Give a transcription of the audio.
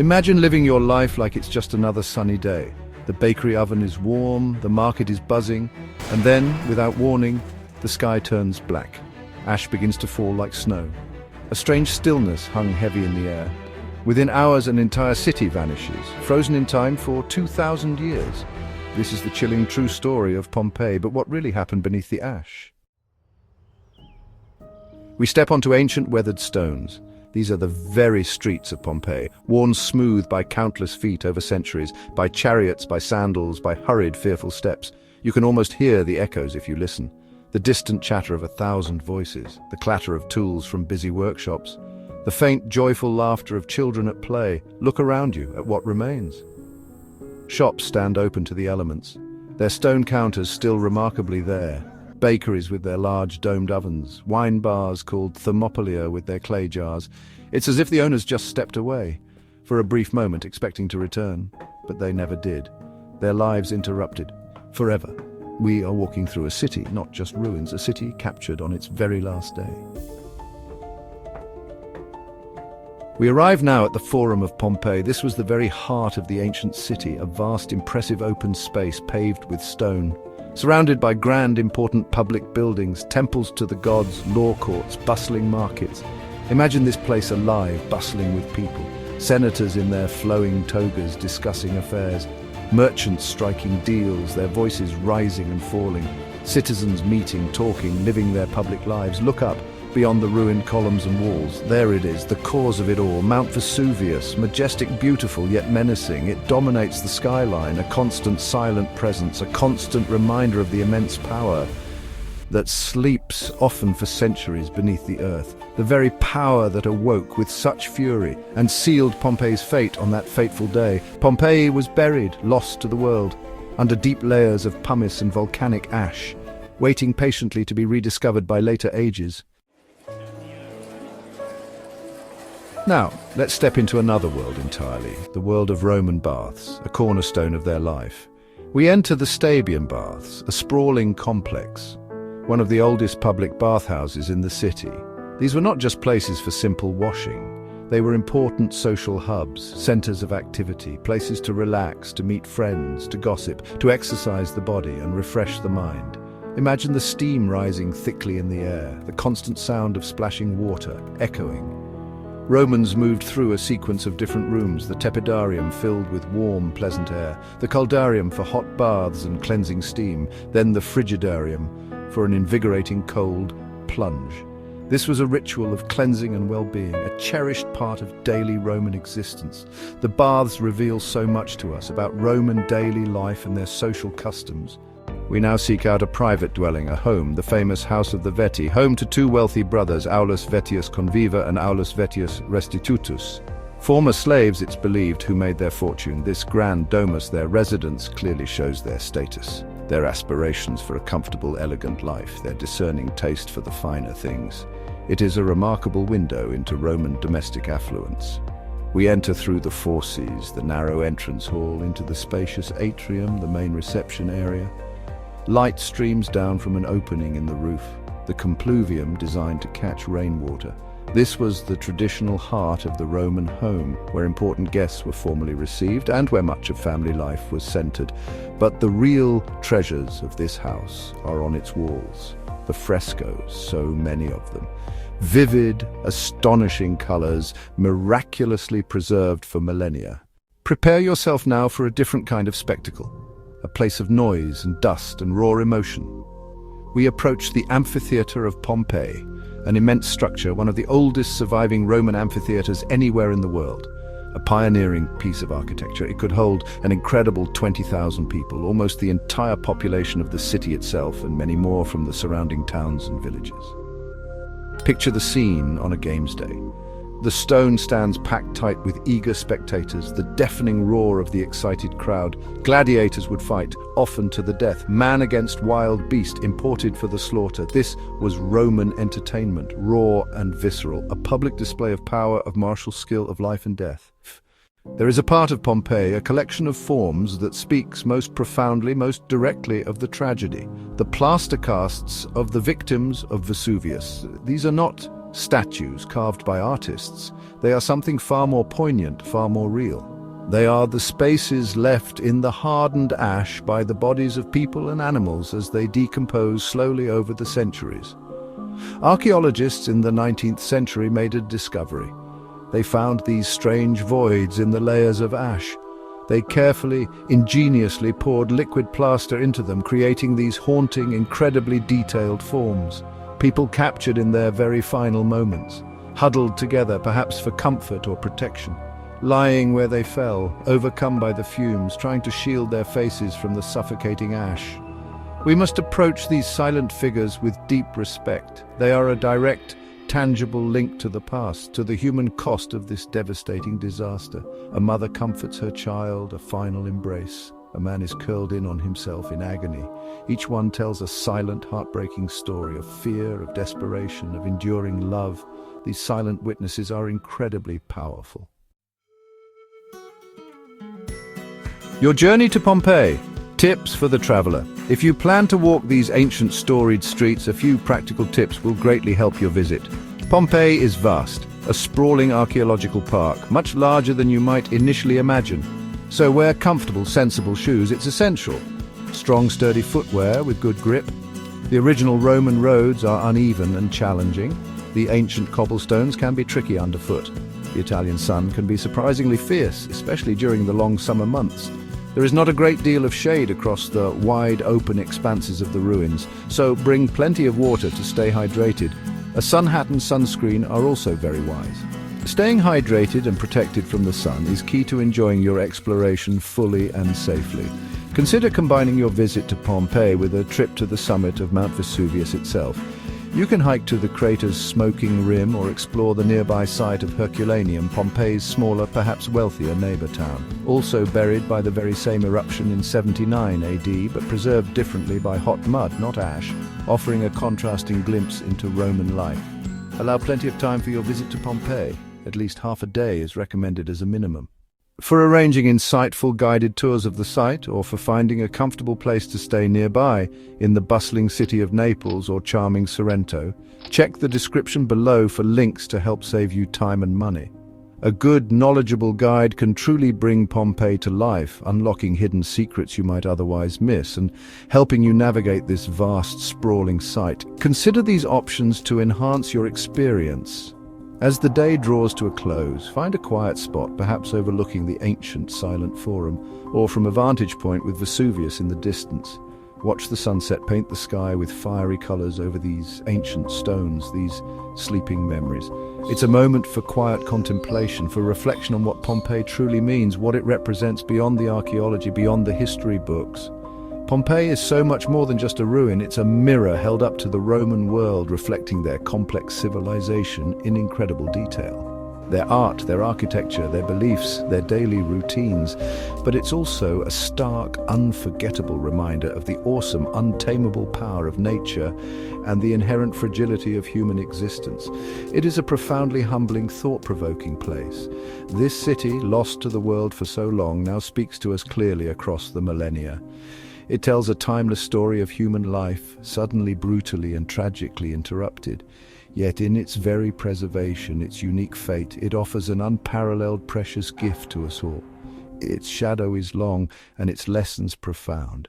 Imagine living your life like it's just another sunny day. The bakery oven is warm, the market is buzzing, and then, without warning, the sky turns black. Ash begins to fall like snow. A strange stillness hung heavy in the air. Within hours, an entire city vanishes, frozen in time for 2,000 years. This is the chilling true story of Pompeii, but what really happened beneath the ash? We step onto ancient weathered stones. These are the very streets of Pompeii, worn smooth by countless feet over centuries, by chariots, by sandals, by hurried, fearful steps. You can almost hear the echoes if you listen. The distant chatter of 1,000 voices, the clatter of tools from busy workshops, the faint, joyful laughter of children at play. Look around you at what remains. Shops stand open to the elements, their stone counters still remarkably there. Bakeries with their large domed ovens, wine bars called thermopolia with their clay jars. It's as if the owners just stepped away, for a brief moment expecting to return, but they never did. Their lives interrupted, forever. We are walking through a city, not just ruins, a city captured on its very last day. We arrive now at the Forum of Pompeii. This was the very heart of the ancient city, a vast, impressive open space paved with stone. Surrounded by grand, important public buildings, temples to the gods, law courts, bustling markets. Imagine this place alive, bustling with people. Senators in their flowing togas discussing affairs. Merchants striking deals, their voices rising and falling. Citizens meeting, talking, living their public lives. Look up, beyond the ruined columns and walls. There it is, the cause of it all, Mount Vesuvius, majestic, beautiful, yet menacing. It dominates the skyline, a constant silent presence, a constant reminder of the immense power that sleeps often for centuries beneath the earth. The very power that awoke with such fury and sealed Pompeii's fate on that fateful day. Pompeii was buried, lost to the world, under deep layers of pumice and volcanic ash, waiting patiently to be rediscovered by later ages. Now, let's step into another world entirely, the world of Roman baths, a cornerstone of their life. We enter the Stabian Baths, a sprawling complex, one of the oldest public bathhouses in the city. These were not just places for simple washing. They were important social hubs, centers of activity, places to relax, to meet friends, to gossip, to exercise the body and refresh the mind. Imagine the steam rising thickly in the air, the constant sound of splashing water, echoing. Romans moved through a sequence of different rooms, the tepidarium filled with warm, pleasant air, the caldarium for hot baths and cleansing steam, then the frigidarium for an invigorating cold plunge. This was a ritual of cleansing and well-being, a cherished part of daily Roman existence. The baths reveal so much to us about Roman daily life and their social customs. We now seek out a private dwelling, a home, the famous House of the Veti, home to two wealthy brothers, Aulus Vettius Conviva and Aulus Vettius Restitutus. Former slaves, it's believed, who made their fortune. This grand domus, their residence, clearly shows their status, their aspirations for a comfortable, elegant life, their discerning taste for the finer things. It is a remarkable window into Roman domestic affluence. We enter through the fauces, the narrow entrance hall, into the spacious atrium, the main reception area. Light streams down from an opening in the roof, the compluvium designed to catch rainwater. This was the traditional heart of the Roman home, where important guests were formally received and where much of family life was centered. But the real treasures of this house are on its walls. The frescoes, so many of them. Vivid, astonishing colors, miraculously preserved for millennia. Prepare yourself now for a different kind of spectacle. A place of noise and dust and raw emotion. We approach the amphitheater of Pompeii, an immense structure, one of the oldest surviving Roman amphitheaters anywhere in the world. A pioneering piece of architecture. It could hold an incredible 20,000 people, almost the entire population of the city itself, and many more from the surrounding towns and villages. Picture the scene on a games day. The stone stands packed tight with eager spectators, the deafening roar of the excited crowd. Gladiators would fight, often to the death, man against wild beast, imported for the slaughter. This was Roman entertainment, raw and visceral, a public display of power, of martial skill, of life and death. There is a part of Pompeii, a collection of forms that speaks most profoundly, most directly of the tragedy. The plaster casts of the victims of Vesuvius. These are not statues carved by artists. They are something far more poignant, far more real. They are the spaces left in the hardened ash by the bodies of people and animals as they decompose slowly over the centuries. Archaeologists in the 19th century made a discovery. They found these strange voids in the layers of ash. They carefully, ingeniously poured liquid plaster into them, creating these haunting, incredibly detailed forms. People captured in their very final moments, huddled together perhaps for comfort or protection, lying where they fell, overcome by the fumes, trying to shield their faces from the suffocating ash. We must approach these silent figures with deep respect. They are a direct, tangible link to the past, to the human cost of this devastating disaster. A mother comforts her child, a final embrace. A man is curled in on himself in agony. Each one tells a silent, heartbreaking story of fear, of desperation, of enduring love. These silent witnesses are incredibly powerful. Your journey to Pompeii. Tips for the traveler. If you plan to walk these ancient storied streets, a few practical tips will greatly help your visit. Pompeii is vast, a sprawling archaeological park, much larger than you might initially imagine. So wear comfortable, sensible shoes. It's essential. Strong, sturdy footwear with good grip. The original Roman roads are uneven and challenging. The ancient cobblestones can be tricky underfoot. The Italian sun can be surprisingly fierce, especially during the long summer months. There is not a great deal of shade across the wide open expanses of the ruins, so bring plenty of water to stay hydrated. A sun hat and sunscreen are also very wise. Staying hydrated and protected from the sun is key to enjoying your exploration fully and safely. Consider combining your visit to Pompeii with a trip to the summit of Mount Vesuvius itself. You can hike to the crater's smoking rim or explore the nearby site of Herculaneum, Pompeii's smaller, perhaps wealthier neighbor town. Also buried by the very same eruption in 79 AD, but preserved differently by hot mud, not ash, offering a contrasting glimpse into Roman life. Allow plenty of time for your visit to Pompeii. At least half a day is recommended as a minimum. For arranging insightful guided tours of the site, or for finding a comfortable place to stay nearby in the bustling city of Naples or charming Sorrento, check the description below for links to help save you time and money. A good, knowledgeable guide can truly bring Pompeii to life, unlocking hidden secrets you might otherwise miss and helping you navigate this vast, sprawling site. Consider these options to enhance your experience. As the day draws to a close, find a quiet spot, perhaps overlooking the ancient silent forum, or from a vantage point with Vesuvius in the distance. Watch the sunset paint the sky with fiery colors over these ancient stones, these sleeping memories. It's a moment for quiet contemplation, for reflection on what Pompeii truly means, what it represents beyond the archaeology, beyond the history books. Pompeii is so much more than just a ruin. It's a mirror held up to the Roman world, reflecting their complex civilization in incredible detail. Their art, their architecture, their beliefs, their daily routines. But it's also a stark, unforgettable reminder of the awesome, untamable power of nature and the inherent fragility of human existence. It is a profoundly humbling, thought-provoking place. This city, lost to the world for so long, now speaks to us clearly across the millennia. It tells a timeless story of human life, suddenly, brutally and tragically interrupted. Yet in its very preservation, its unique fate, it offers an unparalleled precious gift to us all. Its shadow is long and its lessons profound.